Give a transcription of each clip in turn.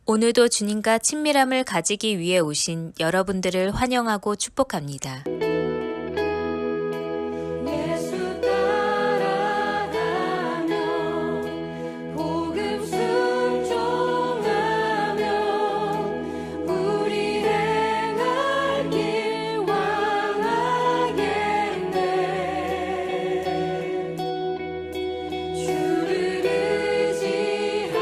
오늘도 주님과 친밀함을 가지기 위해 오신 여러분들을 환영하고 축복합니다. 예수 따라가며 복음 순종하며 우리 행할 길 왕하겠네. 주를 의지하며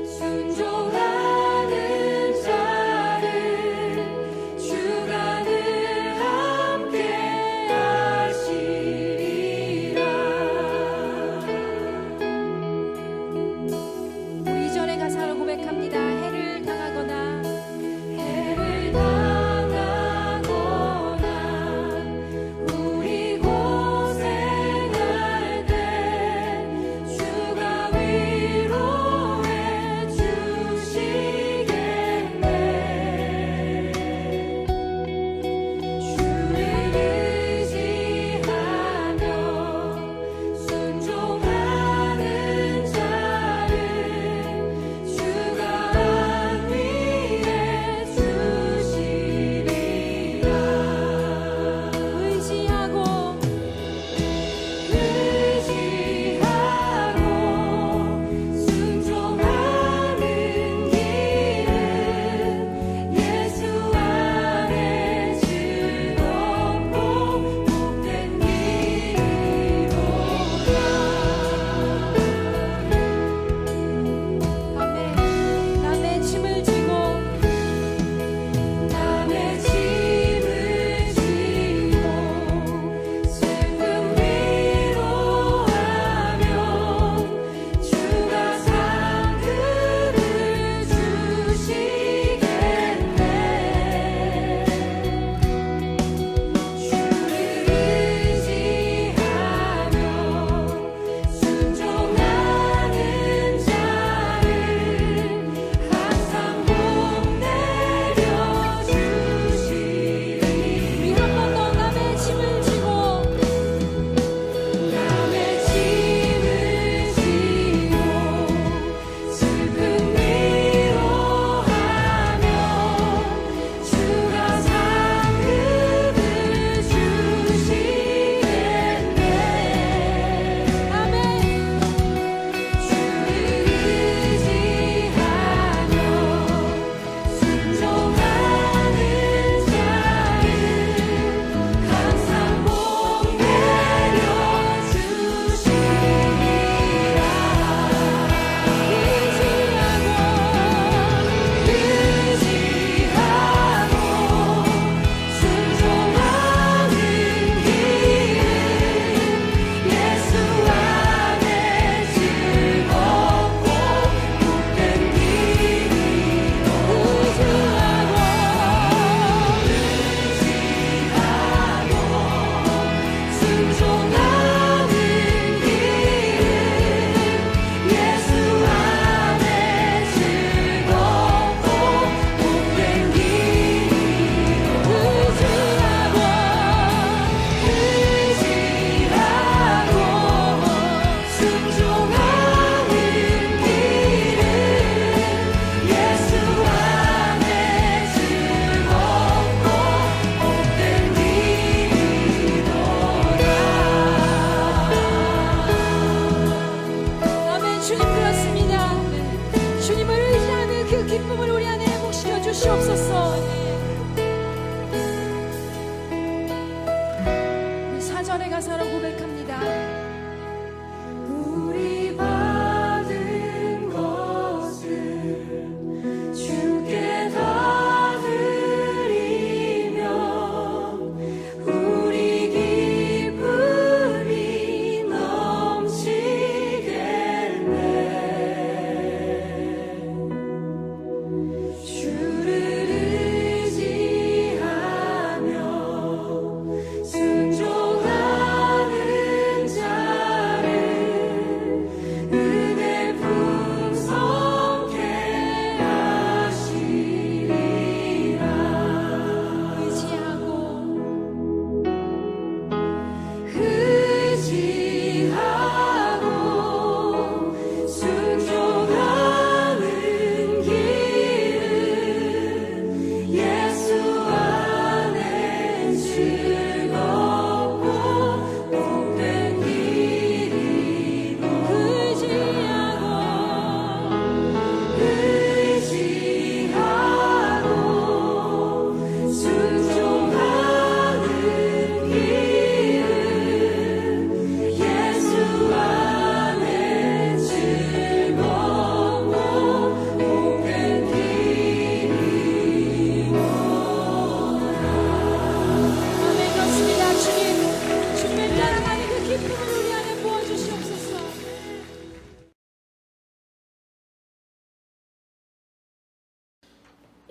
순종하는 자를 주가 늘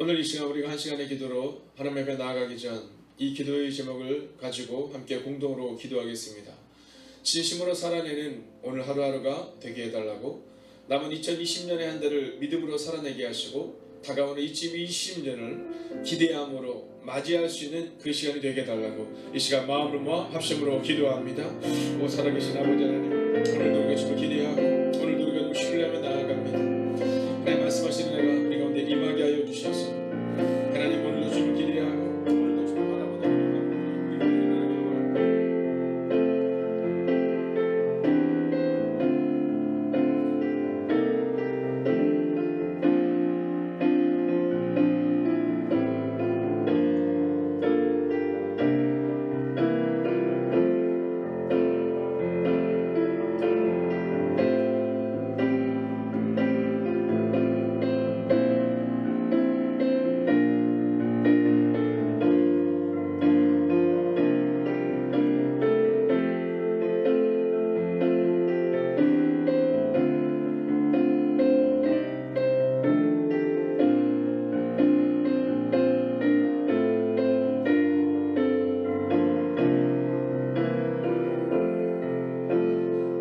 오늘 이 시간 우리가 한 시간의 기도로 하나님 앞에 나아가기 전 이 기도의 제목을 가지고 함께 공동으로 기도하겠습니다. 진심으로 살아내는 오늘 하루하루가 되게 해달라고, 남은 2020년의 한 달을 믿음으로 살아내게 하시고 다가오는 2020년을 기대함으로 맞이할 수 있는 그 시간이 되게 해달라고 이 시간 마음을 모아 합심으로 기도합니다. 오 살아계신 아버지 하나님, 오늘도 우리가 주를 기대하고 오늘도 우리가 주를 신뢰하며 나아갑니다. 하나님 말씀하시는 내가 우리 가운데 임하게 하여 주셔서 하나님 오늘도 주를 기대하고 오늘도 주를 바라보는 우리 가운데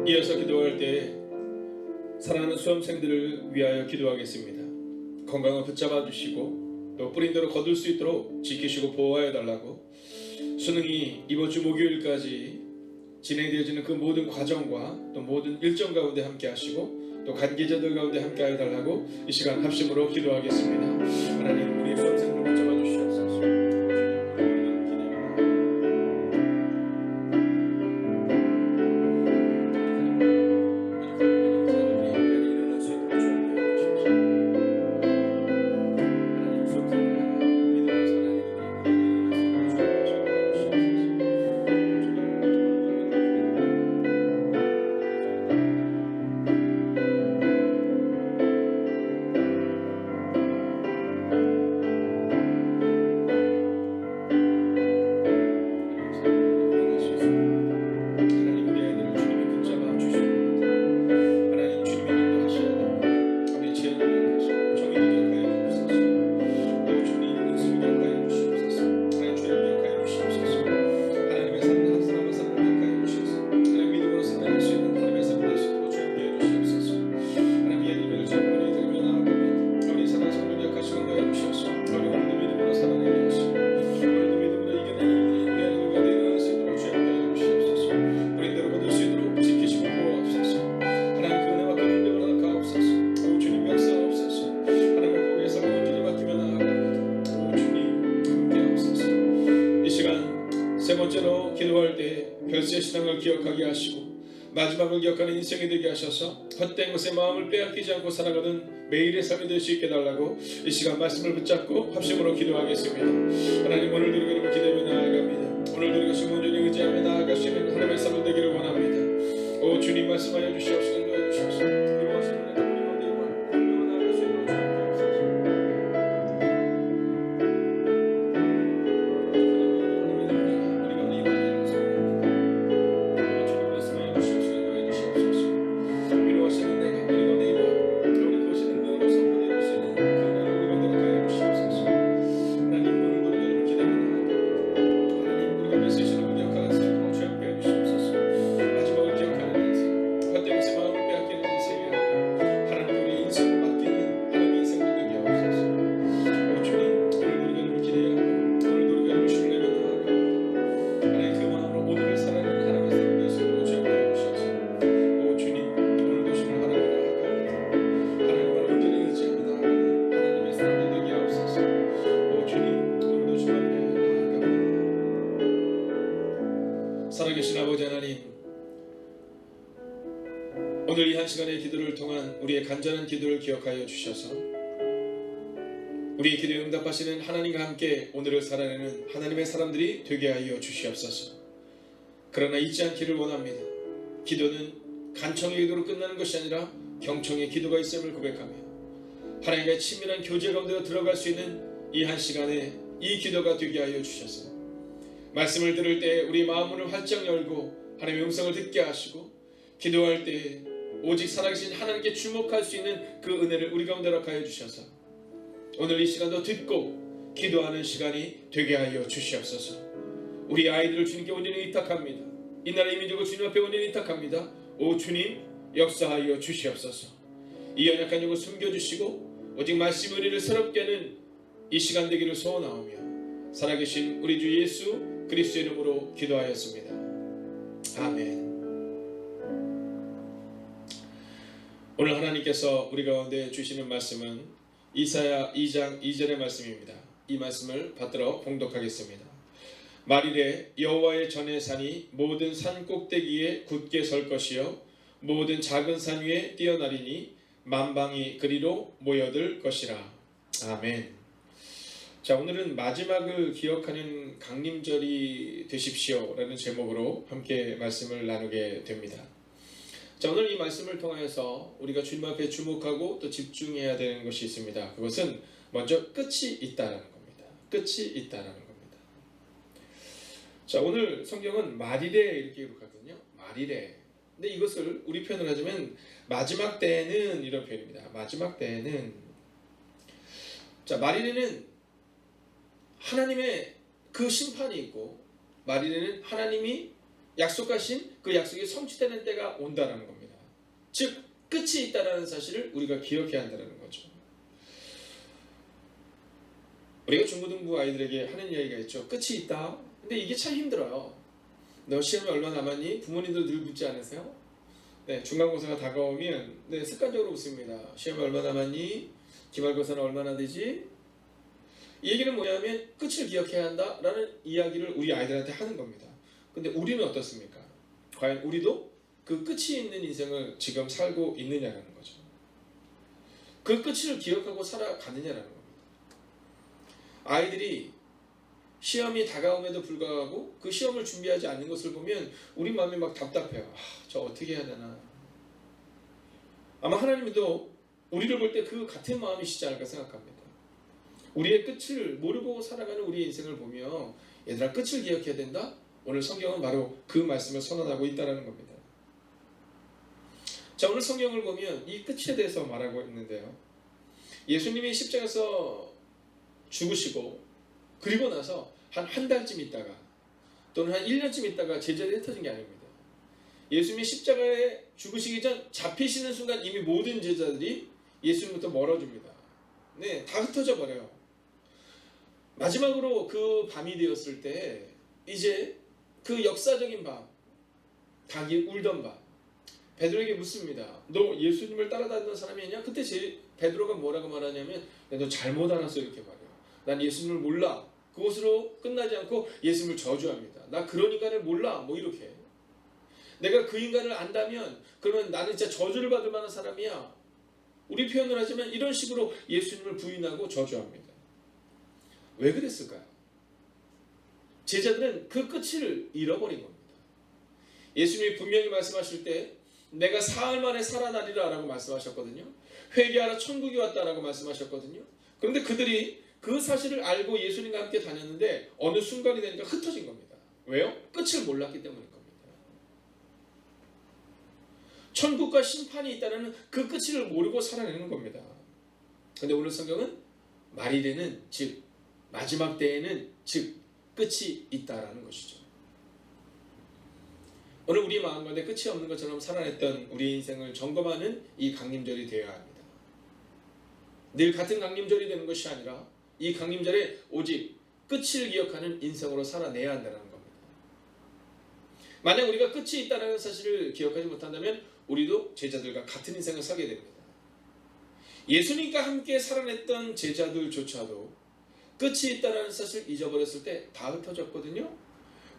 이어서 기도할 때 사랑하는 수험생들을 위하여 기도하겠습니다. 건강을 붙잡아 주시고 또 뿌린 대로 거둘 수 있도록 지키시고 보호하여 달라고, 수능이 이번 주 목요일까지 진행되어지는 그 모든 과정과 또 모든 일정 가운데 함께 하시고 또 관계자들 가운데 함께 하여 달라고 이 시간 합심으로 기도하겠습니다. 하나님, 우리 수험생들을 붙잡아 주시옵소서. 세 번째로 기도할 때 별세 신앙을 기억하게 하시고 마지막을 기억하는 인생이 되게 하셔서 헛된 것에 마음을 빼앗기지 않고 살아가는 매일의 삶이 될 수 있게 달라고 이 시간 말씀을 붙잡고 합심으로 기도하겠습니다. 하나님, 오늘도 우리가 기대하며 나아갑니다. 오늘도 우리가 온전히 의지하며 나아갈 수 있는 하나님의 삶이 되기를 원합니다. 오 주님, 말씀하여 주시옵소서. 인도하여 주시옵소서. 그리워하시는 우리 가운데 영광 나아갈 수 있도록 주옵소서. 살아계신 아버지 하나님, 오늘 이 한 시간의 기도를 통한 우리의 간절한 기도를 기억하여 주셔서 우리의 기도에 응답하시는 하나님과 함께 오늘을 살아내는 하나님의 사람들이 되게 하여 주시옵소서. 그러나 잊지 않기를 원합니다. 기도는 간청의 기도로 끝나는 것이 아니라 경청의 기도가 있음을 고백하며 하나님과의 친밀한 교제 가운데 들어갈 수 있는 이 한 시간에 이 기도가 되게 하여 주셔서 말씀을 들을 때 우리 마음을 활짝 열고 하나님의 음성을 듣게 하시고 기도할 때 오직 살아계신 하나님께 주목할 수 있는 그 은혜를 우리 가운데 허락하여 주셔서 오늘 이 시간도 듣고 기도하는 시간이 되게 하여 주시옵소서. 우리 아이들을 주님께 온전히 의탁합니다. 이 나라 이 민족을 주님 앞에 온전히 의탁합니다. 오 주님 역사하여 주시옵소서. 이 연약한 영을 숨겨주시고 오직 말씀이 우리를 새롭게 하는 이 시간 되기를 소원하오며 살아계신 우리 주 예수 그리스도의 이름으로 기도하였습니다. 아멘. 오늘 하나님께서 우리 가운데 주시는 말씀은 이사야 2장 2절의 말씀입니다. 이 말씀을 받들어 봉독하겠습니다. 말일에 여호와의 전의 산이 모든 산 꼭대기에 굳게 설 것이요 모든 작은 산 위에 뛰어나리니 만방이 그리로 모여들 것이라. 아멘. 자, 오늘은 마지막을 기억하는 강림절이 되십시오 라는 제목으로 함께 말씀을 나누게 됩니다. 자, 오늘 이 말씀을 통해서 우리가 주님 앞에 주목하고 또 집중해야 되는 것이 있습니다. 그것은 먼저 끝이 있다라는 겁니다. 끝이 있다라는 겁니다. 자, 오늘 성경은 말일에 이렇게 기록하거든요. 말일에. 근데 이것을 우리 표현을 하자면 마지막 때에는 이런 표현입니다. 마지막 때에는. 자, 말일에는 하나님의 그 심판이 있고 말일에는 하나님이 약속하신 그 약속이 성취되는 때가 온다라는 겁니다. 즉 끝이 있다라는 사실을 우리가 기억해야 한다는 거죠. 우리가 중고등부 아이들에게 하는 이야기가 있죠. 끝이 있다. 근데 이게 참 힘들어요. 너 시험이 얼마 남았니? 부모님들 늘 묻지 않으세요? 네, 중간고사가 다가오면 습관적으로 묻습니다. 시험이 얼마 남았니? 기말고사는 얼마나 되지? 이 얘기는 뭐냐면 끝을 기억해야 한다라는 이야기를 우리 아이들한테 하는 겁니다. 근데 우리는 어떻습니까? 과연 우리도 그 끝이 있는 인생을 지금 살고 있느냐라는 거죠. 그 끝을 기억하고 살아가느냐라는 겁니다. 아이들이 시험이 다가옴에도 불구하고 그 시험을 준비하지 않는 것을 보면 우리 마음이 막 답답해요. 저 어떻게 해야 되나. 아마 하나님도 우리를 볼 때 그 같은 마음이시지 않을까 생각합니다. 우리의 끝을 모르고 살아가는 우리의 인생을 보며 얘들아 끝을 기억해야 된다? 오늘 성경은 바로 그 말씀을 선언하고 있다는 겁니다. 자, 오늘 성경을 보면 이 끝에 대해서 말하고 있는데요. 예수님이 십자가에서 죽으시고 그리고 나서 한 달쯤 있다가 또는 한 1년쯤 있다가 제자들이 흩어진 게 아닙니다. 예수님이 십자가에 죽으시기 전 잡히시는 순간 이미 모든 제자들이 예수님부터 멀어집니다. 네, 다 흩어져 버려요. 마지막으로 그 밤이 되었을 때 이제 그 역사적인 밤, 닭이 울던 밤, 베드로에게 묻습니다. 너 예수님을 따라다니던 사람이냐? 그때 베드로가 뭐라고 말하냐면 너 잘못 알았어 이렇게 말해요. 난 예수님을 몰라. 그것으로 끝나지 않고 예수님을 저주합니다. 나 그런 인간을 몰라. 뭐 이렇게. 내가 그 인간을 안다면 그러면 나는 진짜 저주를 받을 만한 사람이야. 우리 표현을 하자면 이런 식으로 예수님을 부인하고 저주합니다. 왜 그랬을까요? 제자들은 그 끝을 잃어버린 겁니다. 예수님이 분명히 말씀하실 때 내가 사흘 만에 살아나리라 라고 말씀하셨거든요. 회개하라 천국이 왔다라고 말씀하셨거든요. 그런데 그들이 그 사실을 알고 예수님과 함께 다녔는데 어느 순간이 되니까 흩어진 겁니다. 왜요? 끝을 몰랐기 때문인 겁니다. 천국과 심판이 있다는 그 끝을 모르고 살아내는 겁니다. 그런데 오늘 성경은 말일에는 즉 마지막 때에는 즉 끝이 있다라는 것이죠. 오늘 우리 마음 가운데 끝이 없는 것처럼 살아냈던 우리 인생을 점검하는 이 강림절이 되어야 합니다. 늘 같은 강림절이 되는 것이 아니라 이 강림절에 오직 끝을 기억하는 인생으로 살아내야 한다는 겁니다. 만약 우리가 끝이 있다는 사실을 기억하지 못한다면 우리도 제자들과 같은 인생을 살게 됩니다. 예수님과 함께 살아냈던 제자들조차도 끝이 있다는 사실을 잊어버렸을 때 다 흩어졌거든요.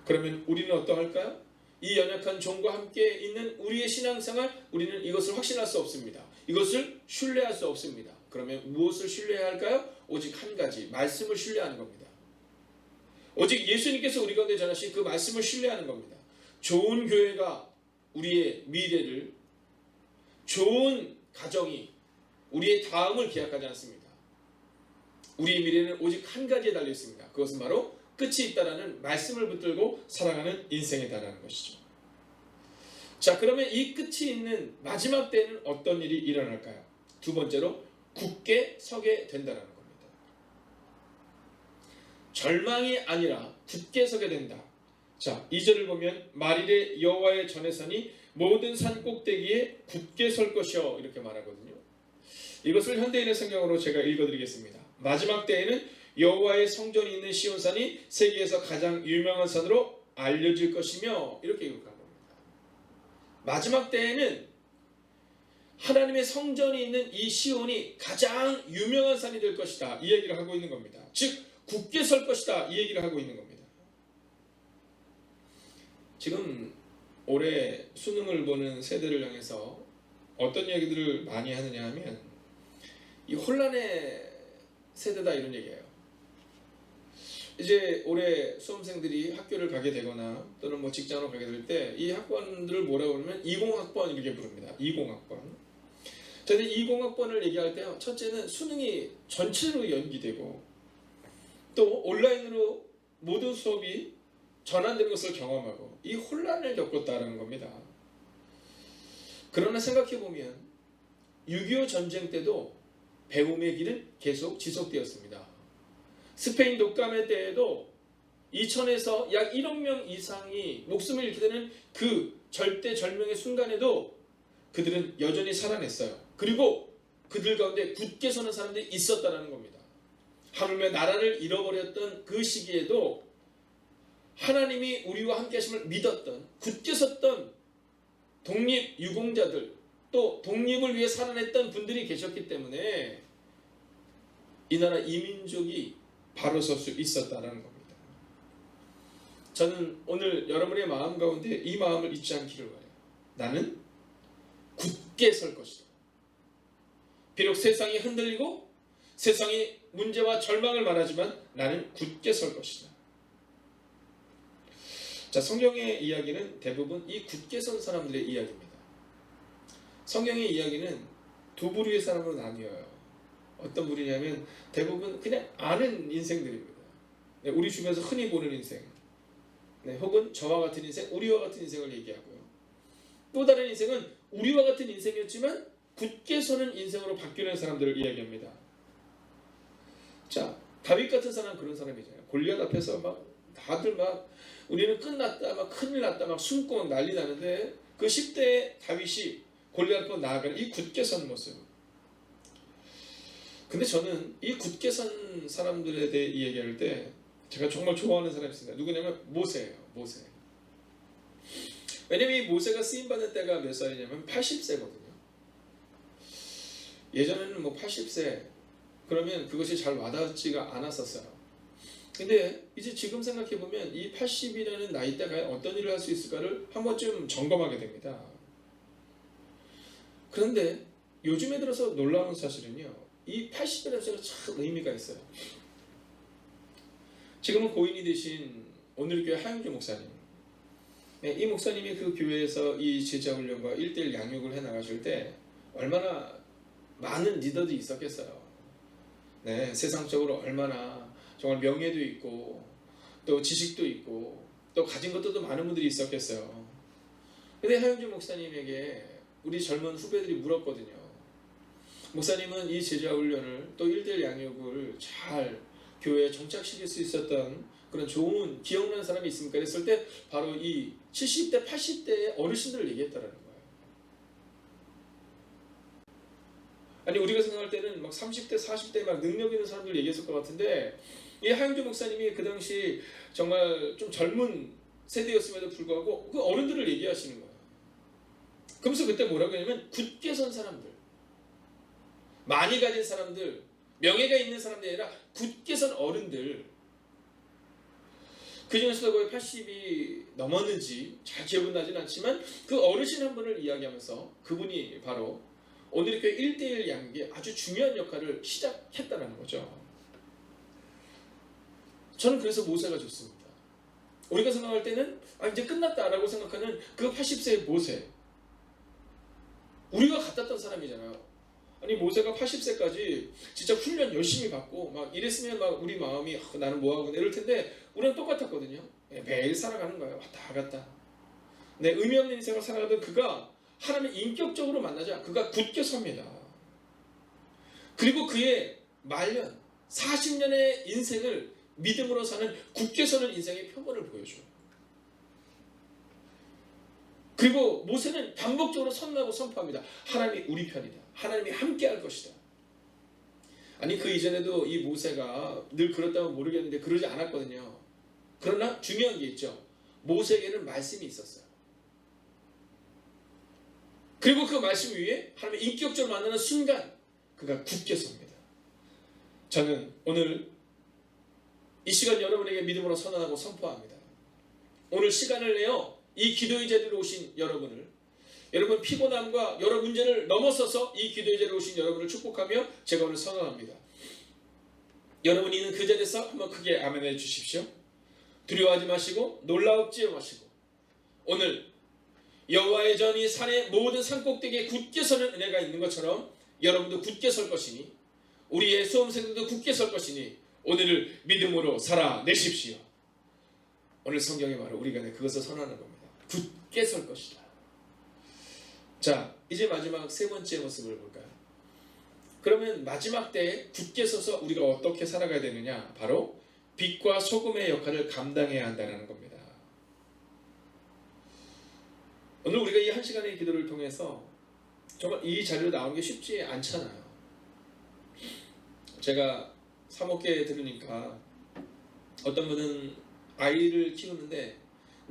그러면 우리는 어떠할까요? 이 연약한 종과 함께 있는 우리의 신앙생활, 우리는 이것을 확신할 수 없습니다. 이것을 신뢰할 수 없습니다. 그러면 무엇을 신뢰해야 할까요? 오직 한 가지, 말씀을 신뢰하는 겁니다. 오직 예수님께서 우리 가운데 전하신 그 말씀을 신뢰하는 겁니다. 좋은 교회가 우리의 미래를, 좋은 가정이 우리의 다음을 기약하지 않습니다. 우리의 미래는 오직 한 가지에 달려 있습니다. 그것은 바로 끝이 있다라는 말씀을 붙들고 살아가는 인생이다라는 것이죠. 자, 그러면 이 끝이 있는 마지막 때는 어떤 일이 일어날까요? 두 번째로 굳게 서게 된다는 겁니다. 절망이 아니라 굳게 서게 된다. 자, 2절을 보면 말일에 여호와의 전에 서니 모든 산 꼭대기에 굳게 설 것이요 이렇게 말하거든요. 이것을 현대인의 성경으로 제가 읽어드리겠습니다. 마지막 때에는 여호와의 성전이 있는 시온산이 세계에서 가장 유명한 산으로 알려질 것이며 이렇게 기록한 겁니다. 마지막 때에는 하나님의 성전이 있는 이 시온이 가장 유명한 산이 될 것이다 이 얘기를 하고 있는 겁니다. 즉 굳게 설 것이다 이 얘기를 하고 있는 겁니다. 지금 올해 수능을 보는 세대를 향해서 어떤 얘기들을 많이 하느냐 하면 이 혼란의 세대다 이런 얘기예요. 이제 올해 수험생들이 학교를 가게 되거나 또는 뭐 직장으로 가게 될 때 이 학번들을 뭐라고 그러면 20학번 이렇게 부릅니다. 20학번. 저는 20학번을 얘기할 때요. 첫째는 수능이 전체로 연기되고 또 온라인으로 모든 수업이 전환되는 것을 경험하고 이 혼란을 겪었다는 겁니다. 그러나 생각해보면 6.25 전쟁 때도 배움의 길은 계속 지속되었습니다. 스페인 독감의 때에도 2000에서 약 1억 명 이상이 목숨을 잃게 되는 그 절대절명의 순간에도 그들은 여전히 살아냈어요. 그리고 그들 가운데 굳게 서는 사람들이 있었다는 겁니다. 하물며 나라를 잃어버렸던 그 시기에도 하나님이 우리와 함께 하심을 믿었던 굳게 섰던 독립유공자들 또 독립을 위해 살아냈던 분들이 계셨기 때문에 이 나라 이민족이 바로 설 수 있었다는 겁니다. 저는 오늘 여러분의 마음 가운데 이 마음을 잊지 않기를 바라요. 나는 굳게 설 것이다. 비록 세상이 흔들리고 세상이 문제와 절망을 말하지만 나는 굳게 설 것이다. 자, 성경의 이야기는 대부분 이 굳게 선 사람들의 이야기입니다. 성경의 이야기는 두 부류의 사람으로 나뉘어요. 어떤 부류냐면 대부분 그냥 아는 인생들입니다. 네, 우리 주변에서 흔히 보는 인생, 네, 혹은 저와 같은 인생, 우리와 같은 인생을 얘기하고요. 또 다른 인생은 우리와 같은 인생이었지만 굳게 서는 인생으로 바뀌는 사람들을 이야기합니다. 자, 다윗 같은 사람은 그런 사람이잖아요. 골리앗 앞에서 막 다들 막 우리는 끝났다, 막 큰일 났다, 막 숨고 난리 나는데 그 10대의 다윗이 골리앗 앞으로 나아가는 이 굳게 선 모습. 근데 저는 이 굳게 선 사람들에 대해 이야기할 때 제가 정말 좋아하는 사람이 있습니다. 누구냐면 모세예요. 모세. 왜냐면 이 모세가 쓰임받는 때가 몇 살이냐면 80세거든요. 예전에는 뭐 80세 그러면 그것이 잘 와닿지가 않았었어요. 근데 이제 지금 생각해보면 이 80이라는 나이대가 어떤 일을 할 수 있을까를 한 번쯤 점검하게 됩니다. 그런데 요즘에 들어서 놀라운 사실은요. 이 80이라는 숫자가 참 의미가 있어요. 지금은 고인이 되신 오늘교회 하영주 목사님. 네, 이 목사님이 그 교회에서 이 제자훈련과 1:1 양육을 해나가실 때 얼마나 많은 리더들이 있었겠어요. 네, 세상적으로 얼마나 정말 명예도 있고 또 지식도 있고 또 가진 것들도 많은 분들이 있었겠어요. 근데 하영주 목사님에게 우리 젊은 후배들이 물었거든요. 목사님은 이 제자훈련을 또 1:1 양육을 잘 교회에 정착시킬 수 있었던 그런 좋은 기억나는 사람이 있습니까? 그랬을 때 바로 이 70대 80대의 어르신들을 얘기했다라는 거예요. 아니 우리가 생각할 때는 막 30대 40대 막 능력 있는 사람들 얘기했을 것 같은데 이 하영주 목사님이 그 당시 정말 좀 젊은 세대였음에도 불구하고 그 어른들을 얘기하시는 거예요. 그러면서 그때 뭐라고 하냐면 굳게 선 사람들, 많이 가진 사람들, 명예가 있는 사람들이 아니라 굳게 선 어른들. 그 중에서도 거의 80이 넘었는지 잘 기억은 나진 않지만 그 어르신 한 분을 이야기하면서 그분이 바로 오늘 교회 1:1 양육에 아주 중요한 역할을 시작했다는 거죠. 저는 그래서 모세가 좋습니다. 우리가 생각할 때는 이제 끝났다라고 생각하는 그 80세의 모세. 우리가 같았던 사람이잖아요. 아니 모세가 80세까지 진짜 훈련 열심히 받고 막 이랬으면 막 우리 마음이 나는 뭐하고 이럴 텐데 우리는 똑같았거든요. 매일 살아가는 거예요. 왔다 갔다. 내 의미 없는 인생을 살아가던 그가 하나님을 인격적으로 만나자 그가 굳게 섭니다. 그리고 그의 말년 40년의 인생을 믿음으로 사는 굳게 서는 인생의 표본을 보여줘요. 그리고 모세는 반복적으로 선언하고 선포합니다. 하나님이 우리 편이다. 하나님이 함께 할 것이다. 아니 그 이전에도 이 모세가 늘 그렇다면 모르겠는데 그러지 않았거든요. 그러나 중요한 게 있죠. 모세에게는 말씀이 있었어요. 그리고 그 말씀 위에 하나님의 인격적으로 만나는 순간 그가 굳게 섭니다. 저는 오늘 이 시간 여러분에게 믿음으로 선언하고 선포합니다. 오늘 시간을 내어 이 기도의 자리로 오신 여러분을, 여러분 피곤함과 여러 문제를 넘어서서 이 기도의 자리로 오신 여러분을 축복하며 제가 오늘 선언합니다. 여러분이 있는 그 자리에서 한번 크게 아멘해 주십시오. 두려워하지 마시고 놀라웁지 마시고 오늘 여호와의 전이 산의 모든 산꼭대기에 굳게 서는 은혜가 있는 것처럼 여러분도 굳게 설 것이니 우리의 수험생들도 굳게 설 것이니 오늘을 믿음으로 살아내십시오. 오늘 성경의 말을 우리가 그것을 선언하는 겁니다. 굳게 설 것이다. 자, 이제 마지막 세 번째 모습을 볼까요? 그러면 마지막 때에 굳게 서서 우리가 어떻게 살아가야 되느냐? 바로 빛과 소금의 역할을 감당해야 한다는 겁니다. 오늘 우리가 이 한 시간의 기도를 통해서 정말 이 자리로 나오는 게 쉽지 않잖아요. 제가 사목교에 들으니까 어떤 분은 아이를 키우는데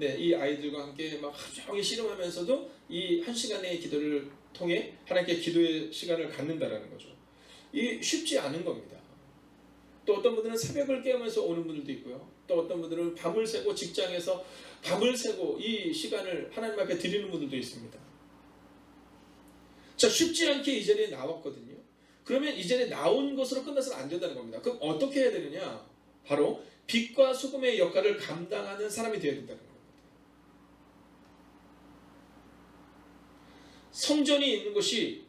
이 아이들과 함께 막 하루 종일 씨름하면서도 이 한 시간의 기도를 통해 하나님께 기도의 시간을 갖는다라는 거죠. 이 쉽지 않은 겁니다. 또 어떤 분들은 새벽을 깨우면서 오는 분들도 있고요. 또 어떤 분들은 밤을 새고 직장에서 밤을 새고 이 시간을 하나님 앞에 드리는 분들도 있습니다. 자, 쉽지 않게 이 자리에 나왔거든요. 그러면 이 자리에 나온 것으로 끝나서는 안 된다는 겁니다. 그럼 어떻게 해야 되느냐? 바로 빛과 소금의 역할을 감당하는 사람이 되어야 된다는 겁니다. 성전이 있는 곳이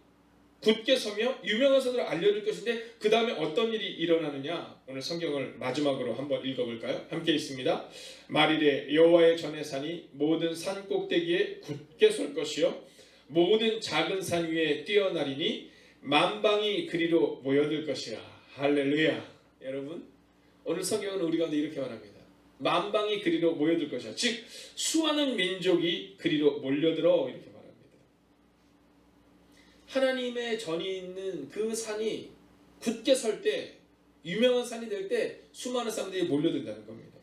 굳게 서며 유명한 선으로 알려질 것인데 그 다음에 어떤 일이 일어나느냐? 오늘 성경을 마지막으로 한번 읽어볼까요? 함께 있습니다. 말일에 여호와의 전의 산이 모든 산 꼭대기에 굳게 설 것이요 모든 작은 산 위에 뛰어나리니 만방이 그리로 모여들 것이라. 할렐루야. 여러분 오늘 성경은 우리 가운데 이렇게 말합니다. 만방이 그리로 모여들 것이야. 즉 수많은 민족이 그리로 몰려들어 이렇게 말합니다. 하나님의 전이 있는 그 산이 굳게 설 때 유명한 산이 될 때 수많은 사람들이 몰려든다는 겁니다.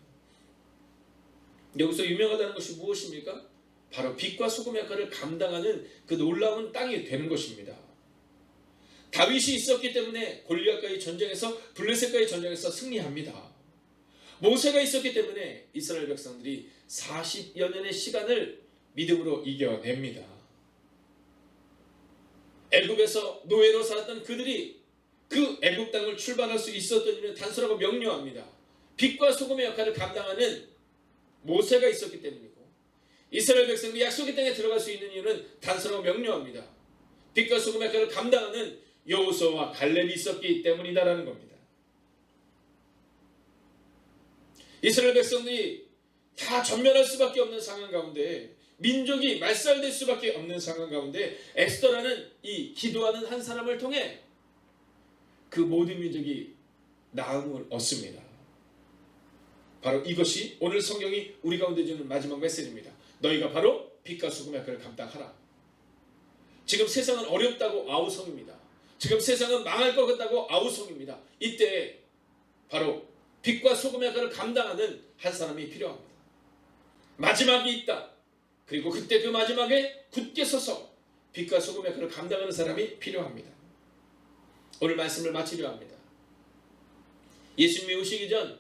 여기서 유명하다는 것이 무엇입니까? 바로 빛과 소금의 역할을 감당하는 그 놀라운 땅이 되는 것입니다. 다윗이 있었기 때문에 골리앗과의 전쟁에서 블레셋과의 전쟁에서 승리합니다. 모세가 있었기 때문에 이스라엘 백성들이 40여 년의 시간을 믿음으로 이겨냅니다. 애굽에서 노예로 살았던 그들이 그 애굽 땅을 출발할 수 있었던 이유는 단순하고 명료합니다. 빛과 소금의 역할을 감당하는 모세가 있었기 때문이고 이스라엘 백성들이 약속의 땅에 들어갈 수 있는 이유는 단순하고 명료합니다. 빛과 소금의 역할을 감당하는 여호수아와 갈렙이 있었기 때문이다라는 겁니다. 이스라엘 백성들이 다 전멸할 수밖에 없는 상황 가운데 민족이 말살될 수밖에 없는 상황 가운데 에스더라는 이 기도하는 한 사람을 통해 그 모든 민족이 나음을 얻습니다. 바로 이것이 오늘 성경이 우리 가운데 주는 마지막 메시지입니다. 너희가 바로 빛과 소금의 역할을 감당하라. 지금 세상은 어렵다고 아우성입니다. 지금 세상은 망할 것 같다고 아우성입니다. 이때 바로 빛과 소금의 역할을 감당하는 한 사람이 필요합니다. 마지막이 있다. 그리고 그때 그 마지막에 굳게 서서 빛과 소금의 역할을 감당하는 사람이 필요합니다. 오늘 말씀을 마치려 합니다. 예수님이 오시기 전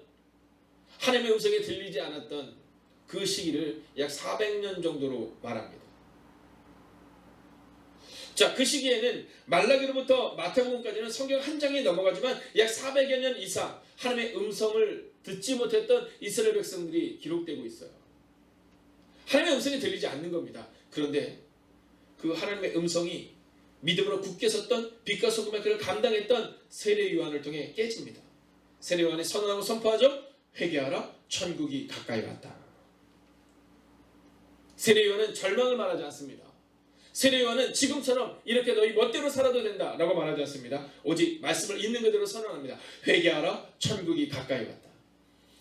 하나님의 음성이 들리지 않았던 그 시기를 약 400년 정도로 말합니다. 자, 그 시기에는 말라기로부터 마태복음까지는 성경 한 장이 넘어가지만 약 400여 년 이상 하나님의 음성을 듣지 못했던 이스라엘 백성들이 기록되고 있어요. 하나님의 음성이 들리지 않는 겁니다. 그런데 그 하나님의 음성이 믿음으로 굳게 섰던 빛과 소금의 역할을 감당했던 세례 요한을 통해 깨집니다. 세례 요한이 선언하고 선포하죠. 회개하라, 천국이 가까이 왔다. 세례 요한은 절망을 말하지 않습니다. 세례 요한은 지금처럼 이렇게 너희 멋대로 살아도 된다 라고 말하지 않습니다. 오직 말씀을 있는 그대로 선언합니다. 회개하라, 천국이 가까이 왔다.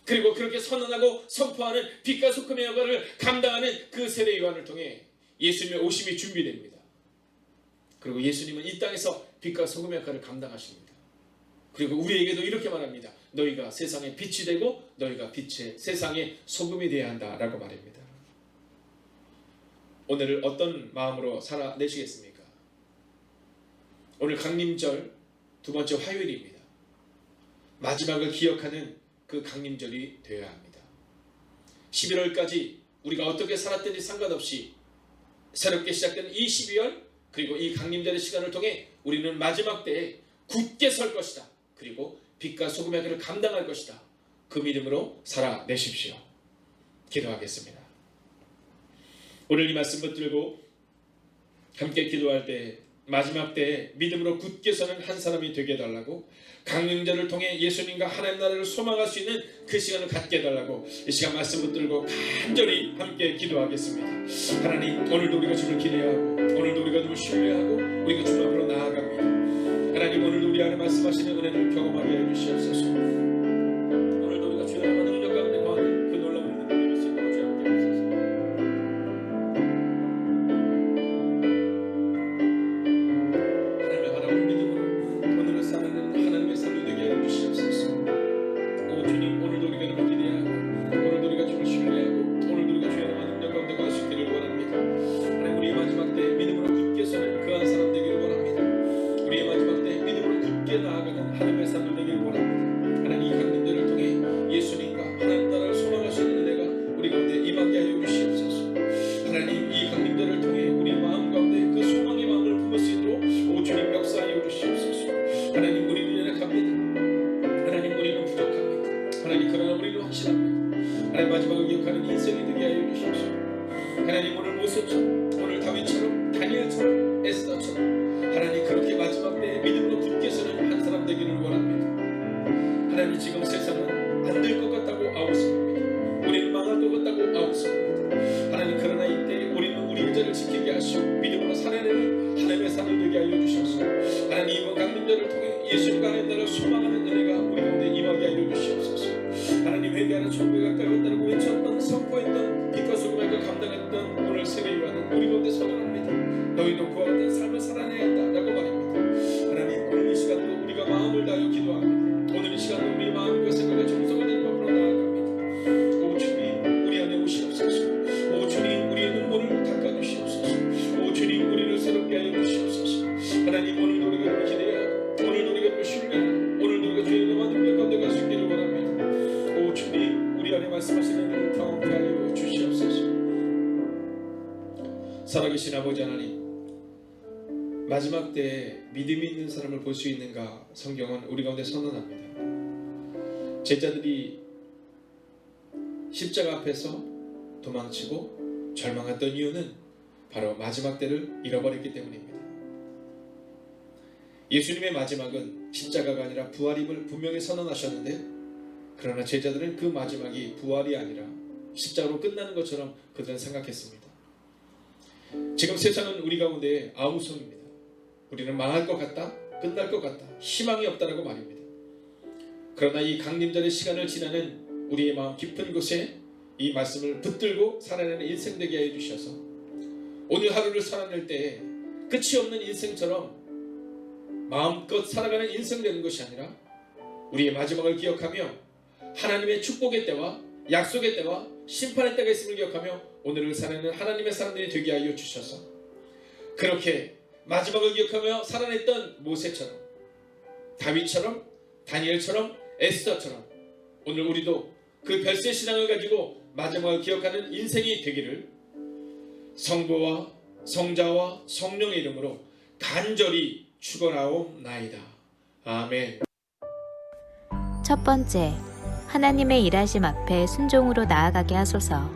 그리고 그렇게 선언하고 선포하는 빛과 소금의 역할을 감당하는 그 세례 요한을 통해 예수님의 오심이 준비됩니다. 그리고 예수님은 이 땅에서 빛과 소금의 역할을 감당하십니다. 그리고 우리에게도 이렇게 말합니다. 너희가 세상의 빛이 되고 너희가 빛의 세상의 소금이 되어야 한다라고 말합니다. 오늘을 어떤 마음으로 살아내시겠습니까? 오늘 강림절 두 번째 화요일입니다. 마지막을 기억하는 그 강림절이 되어야 합니다. 11월까지 우리가 어떻게 살았든지 상관없이 새롭게 시작된 이 12월 그리고 이 강림절의 시간을 통해 우리는 마지막 때에 굳게 설 것이다. 그리고 빛과 소금의 역할을 감당할 것이다. 그 믿음으로 살아내십시오. 기도하겠습니다. 오늘 이 말씀 붙들고 함께 기도할 때 마지막 때에 믿음으로 굳게 서는 한 사람이 되게 해달라고, 강림절을 통해 예수님과 하나님 나라를 소망할 수 있는 그 시간을 갖게 해달라고 이 시간 말씀 붙들고 간절히 함께 기도하겠습니다. 하나님, 오늘도 우리가 주를 기대하고 오늘도 우리가 주를 신뢰하고 우리가 주 앞으로 나아갑니다. 하나님, 오늘도 우리 안에 말씀하시는 은혜를 경험하게 해주시옵소서. 오늘도 우리가 주의 나라의 능력 가운데 거하는 그 놀라운 은혜를 누릴 수 있도록 주 함께 하소서. 하나님을 바라보는 믿음으로 오늘을 살아내는 하나님의 삶이 되게 하여 주시옵소서. 오 주님, 오늘도 우리가 주를 기대하고 오늘도 우리가 주를 신뢰하고 오늘도 우리가 주의 나라의 능력 가운데 거할 수 있기를 원합니다. 하나님, 우리의 마지막 때 믿음으로 굳게 서는 그한 사람 되기를 원합니다. 우리의 마지막 때 믿음으로 굳게 나아가는 하나님의 삶을 되기를 원합니다. 하나님, 이 강림절을 통해 예수님과 하나님 나라를 소망하시는 은혜가 우리 가운데 임하게 하여 주시옵소서. 하나님, 이 강림절을 통해 우리 마음 가운데 그 소망의 마음을 품을 수 있도록 오 주님 역사하여 주시옵소서. 하나님, 우리는 연약합니다. 하나님, 우리는 부족합니다. 하나님, 그러나 우리는 확실합니다. 하나님, 마지막을 기억하는 인생이 되게 하여 주시옵소서. 하나님, 오늘 모세처럼 오늘 다윗처럼 다니엘처럼 에스더처럼 하나님, 그렇게 마지막 때에 믿음으로 굳게 서는 한 사람 되기를 원합니다. 하나님, 지금 세상은 안 될 것 같다고 아우성입니다. 우리는 망할 것 같다고 아우성입니다. 하나님, 그러나 이때 우리는 우리 의자를 지키게 하시고 믿음으로 살아내는 하나님의 삶을 되게 하여 주셔서 하나님, 이번 강림절을 통해 예수님과 하나님 나라를 소망하는 은혜가 우리 가운데 임하게 하여 주시옵소서. 하나님, 회개하는 천국에 가까이 왔다고 외쳤던 선포했던 빛과 소금의 그 감당했던 오늘 세례 요한은 우리 가운데 선언합니다. 너희도 그와 같은 삶을 살아내야 한다라고 말입니다. 하나님, 오늘 이 시간도 우리가 마음을 다하여 기도합니다. 오늘 이 시간도 우리 마음과 생각과 정성을 낸 앞으로 나아갑니다. 오 주님, 우리 안에 오시옵소서. 오 주님, 우리의 눈물을 닦아주시옵소서. 오 주님, 우리를 새롭게 하여 주시옵소서. 하나님, 오늘도 우리가 기대하고 오늘도 우리가 신뢰하고 오늘도 우리가 주의 이름과 능력 가운데 갈 수 있기를 원합니다. 오 주님, 우리 안에 말씀하시는 은혜를 경험케 하여 주시옵소서. 살아계신 아버지 하나님, 마지막 때에 믿음이 있는 사람을 볼 수 있는가 성경은 우리 가운데 선언합니다. 제자들이 십자가 앞에서 도망치고 절망했던 이유는 바로 마지막 때를 잃어버렸기 때문입니다. 예수님의 마지막은 십자가가 아니라 부활임을 분명히 선언하셨는데, 그러나 제자들은 그 마지막이 부활이 아니라 십자가로 끝나는 것처럼 그들은 생각했습니다. 지금 세상은 우리 가운데 아우성입니다. 우리는 망할 것 같다, 끝날 것 같다, 희망이 없다라고 말입니다. 그러나 이 강림절의 시간을 지나는 우리의 마음 깊은 곳에 이 말씀을 붙들고 살아내는 인생 되게 하여 주셔서 오늘 하루를 살아낼 때에 끝이 없는 인생처럼 마음껏 살아가는 인생 되는 것이 아니라 우리의 마지막을 기억하며 하나님의 축복의 때와 약속의 때와 심판의 때가 있음을 기억하며 오늘을 살아내는 하나님의 사람들이 되게 하여 주셔서 그렇게 마지막을 기억하며 살아냈던 모세처럼, 다윗처럼, 다니엘처럼, 에스더처럼 오늘 우리도 그 별세 신앙을 가지고 마지막을 기억하는 인생이 되기를 성부와 성자와 성령의 이름으로 간절히 축원하옵나이다. 아멘. 첫 번째, 하나님의 일하심 앞에 순종으로 나아가게 하소서.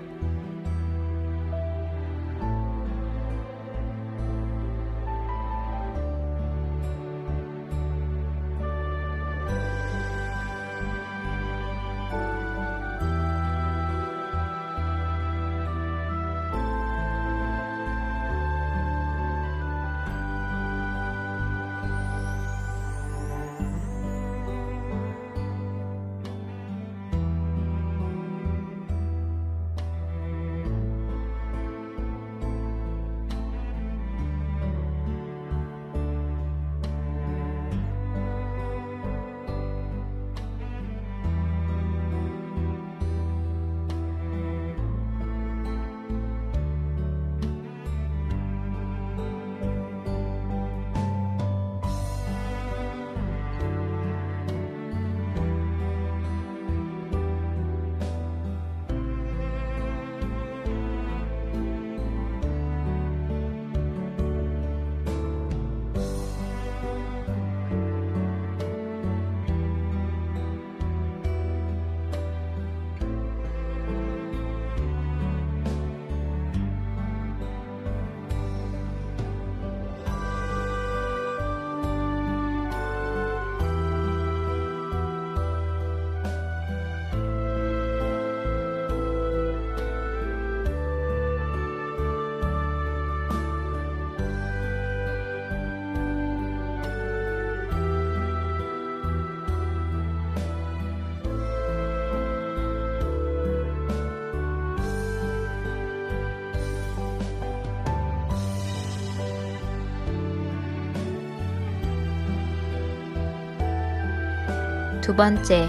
두 번째,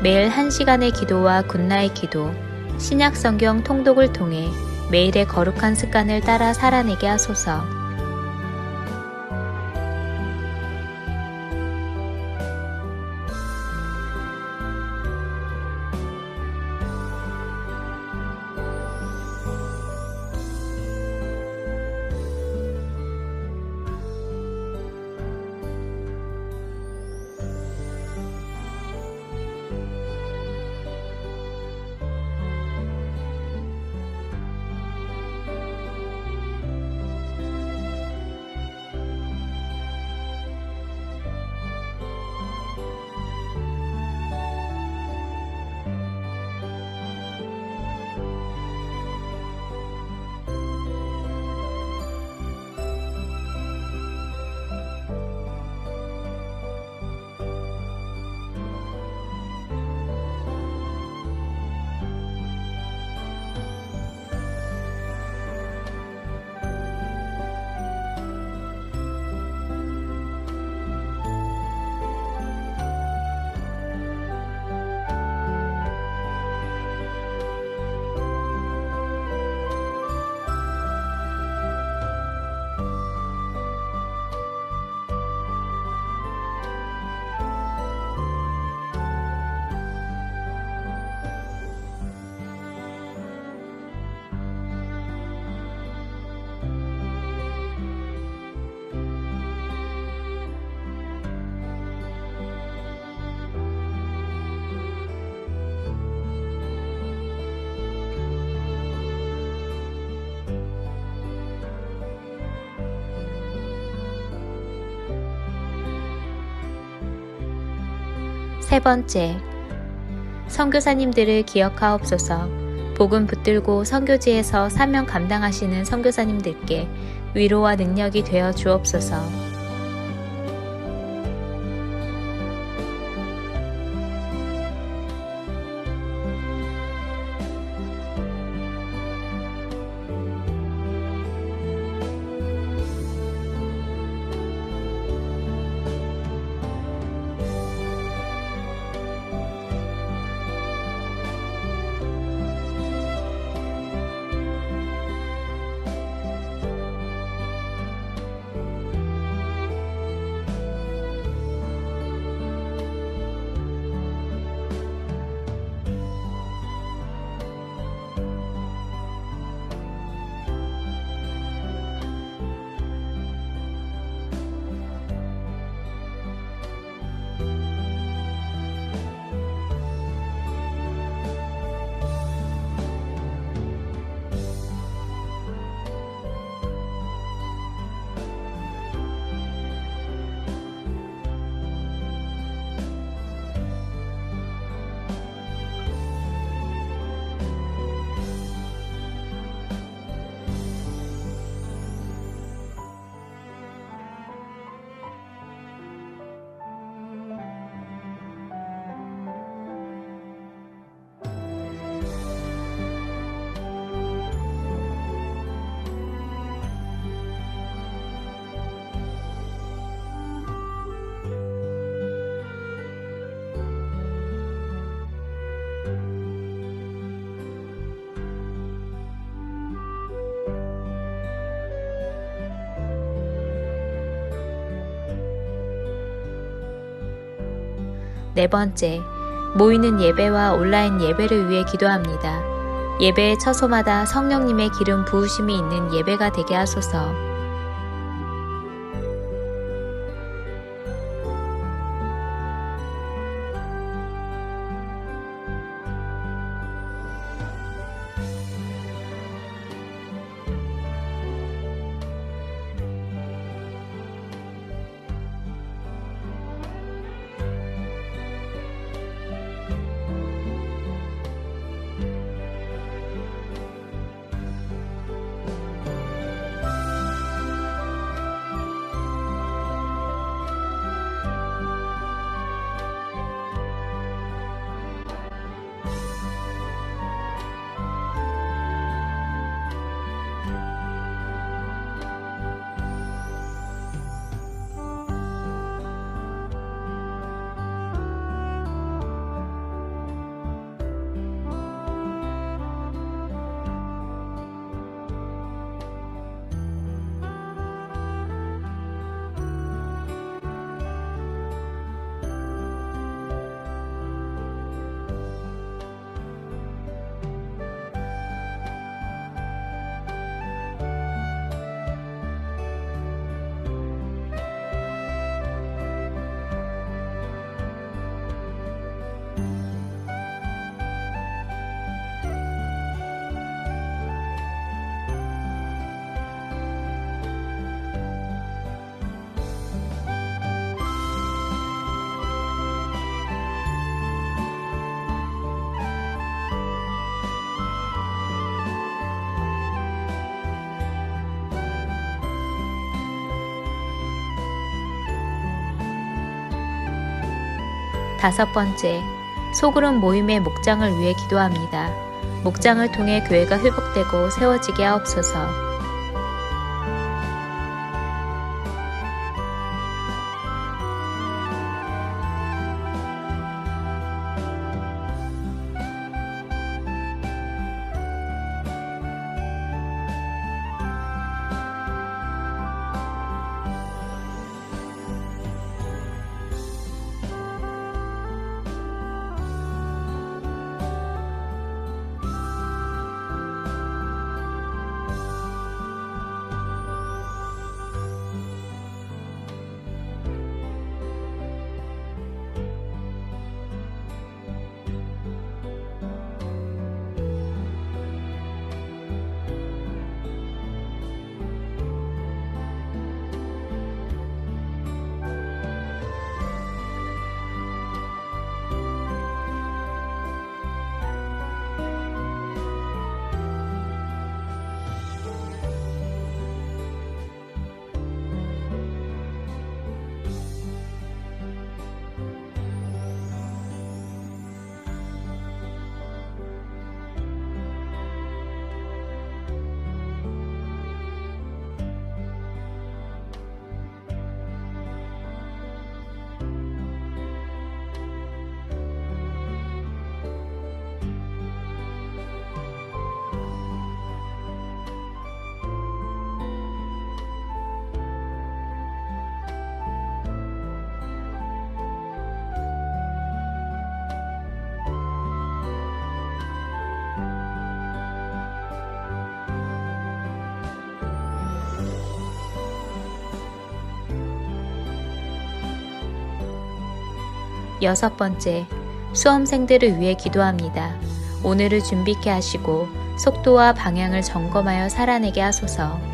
매일 1시간의 기도와 굿나잇 기도, 신약 성경 통독을 통해 매일의 거룩한 습관을 따라 살아내게 하소서. 세 번째, 선교사님들을 기억하옵소서. 복음 붙들고 선교지에서 사명 감당하시는 선교사님들께 위로와 능력이 되어 주옵소서. 네 번째, 모이는 예배와 온라인 예배를 위해 기도합니다. 예배의 처소마다 성령님의 기름 부으심이 있는 예배가 되게 하소서. 다섯 번째, 소그룹 모임의 목장을 위해 기도합니다. 목장을 통해 교회가 회복되고 세워지게 하옵소서. 여섯 번째, 수험생들을 위해 기도합니다. 오늘을 준비케 하시고 속도와 방향을 점검하여 살아내게 하소서.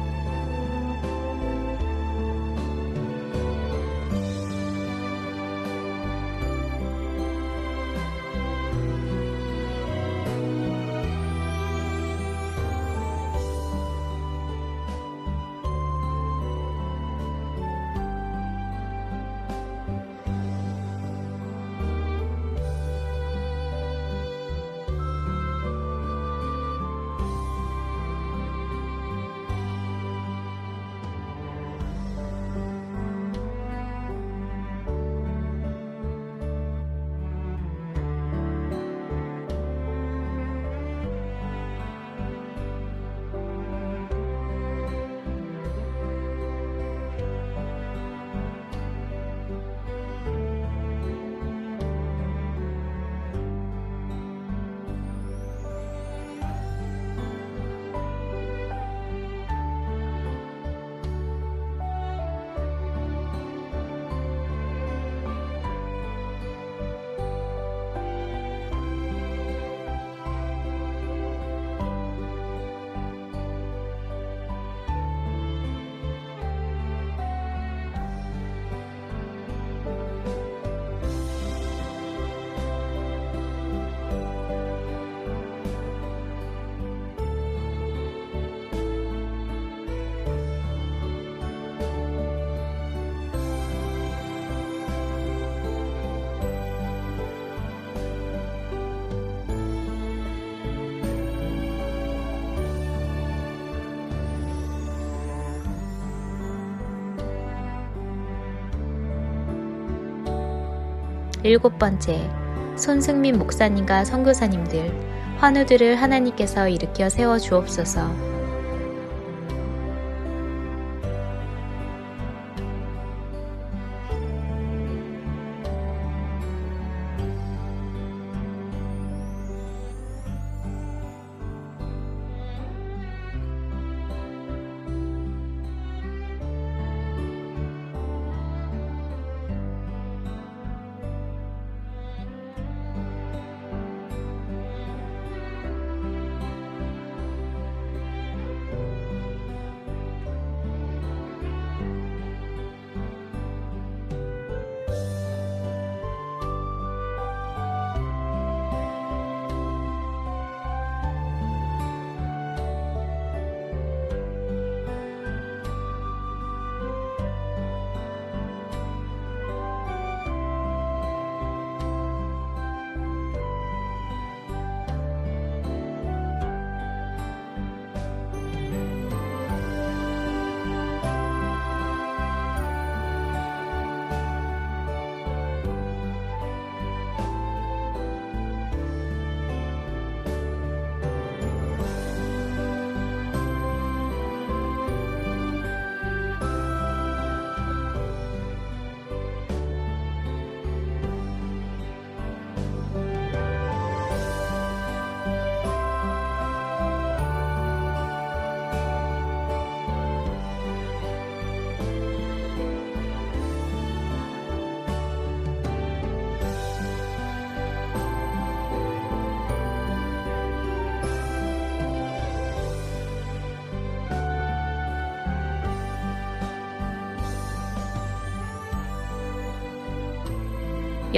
일곱 번째, 손승민 목사님과 선교사님들, 환우들을 하나님께서 일으켜 세워 주옵소서.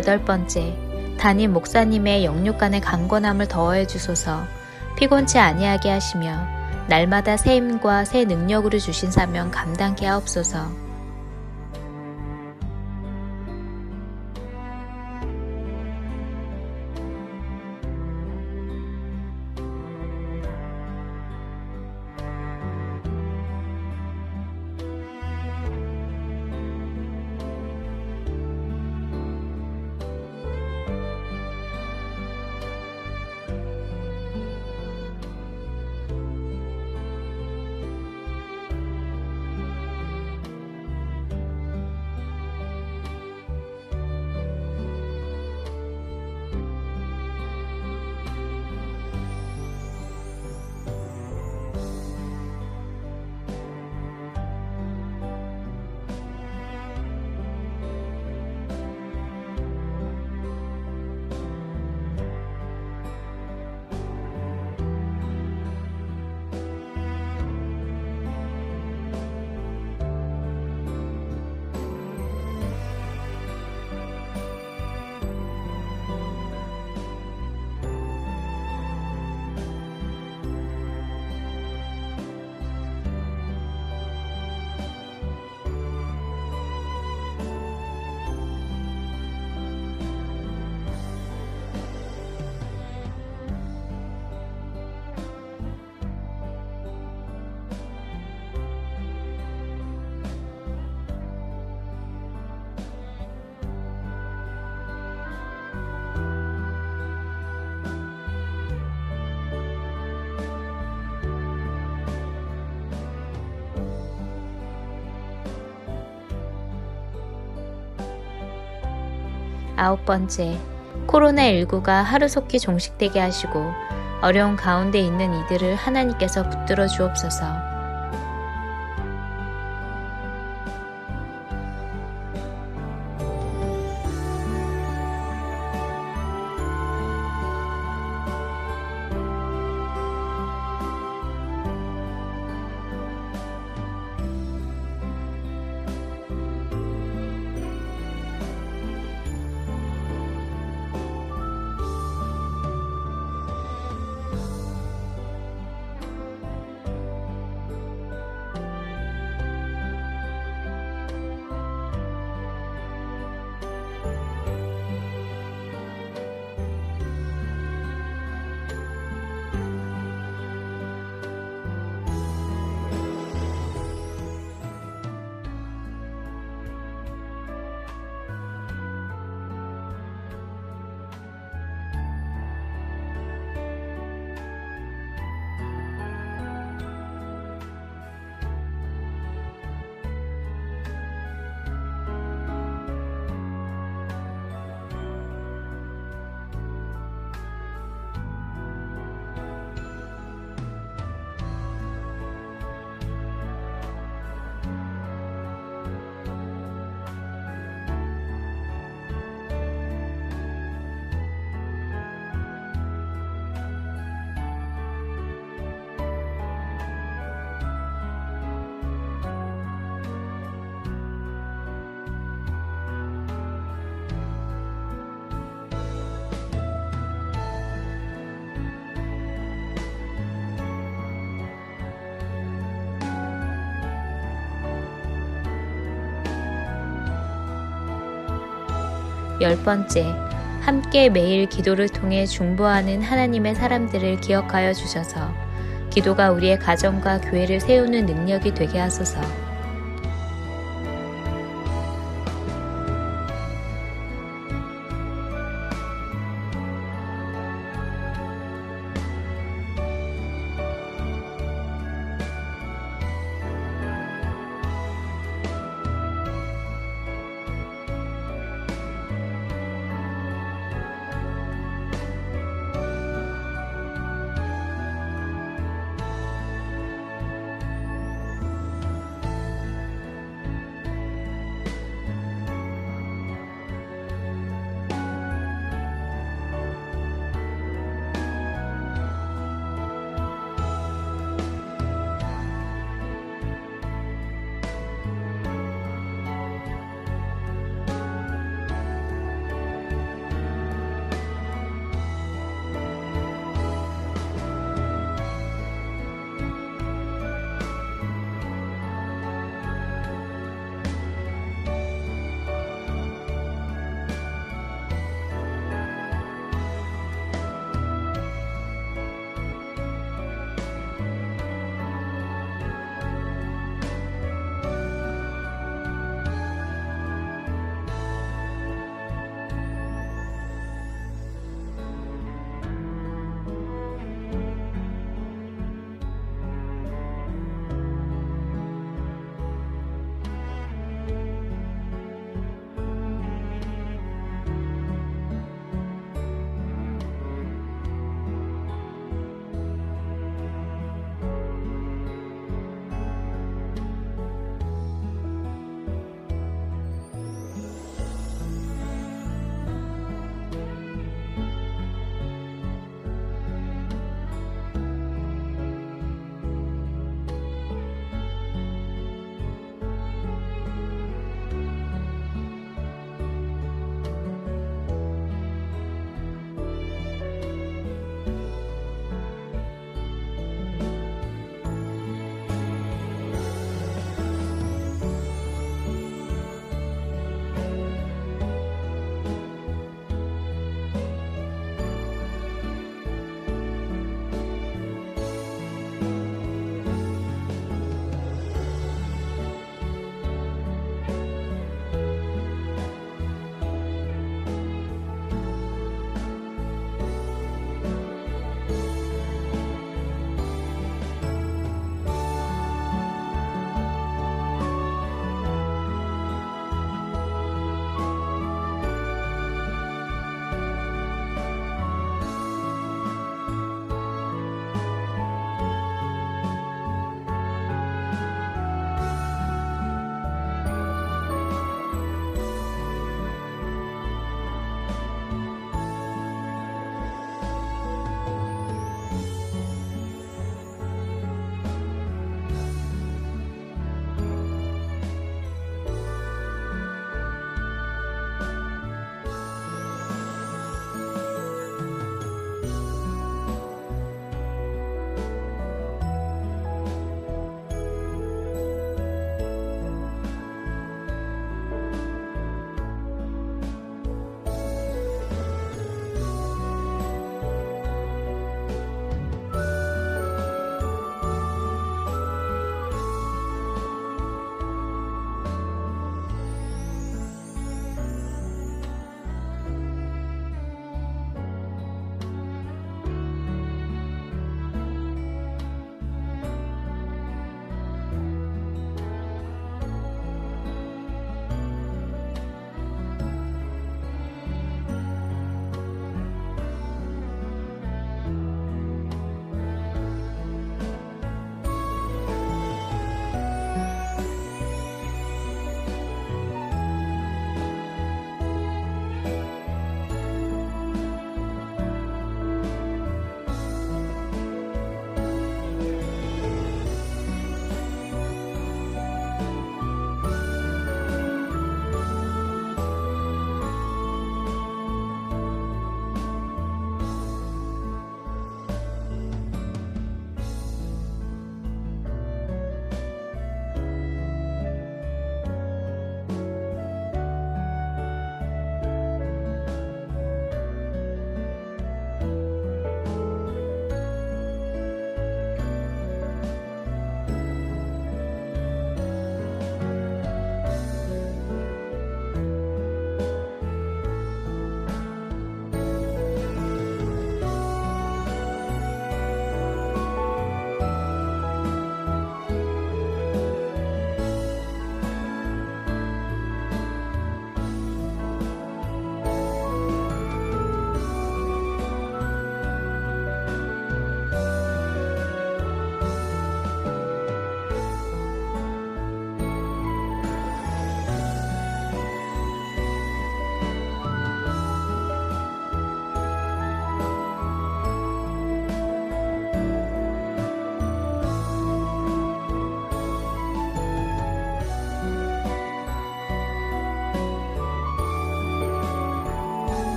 8번째, 담임 목사님의 영육간의 강건함을 더해 주소서. 피곤치 아니하게 하시며 날마다 새 힘과 새 능력으로 주신 사명 감당케 하옵소서. 아홉 번째, 코로나19가 하루속히 종식되게 하시고 어려운 가운데 있는 이들을 하나님께서 붙들어 주옵소서. 열 번째, 함께 매일 기도를 통해 중보하는 하나님의 사람들을 기억하여 주셔서 기도가 우리의 가정과 교회를 세우는 능력이 되게 하소서.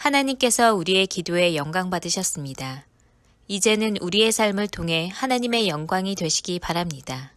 하나님께서 우리의 기도에 영광 받으셨습니다. 이제는 우리의 삶을 통해 하나님의 영광이 되시기 바랍니다.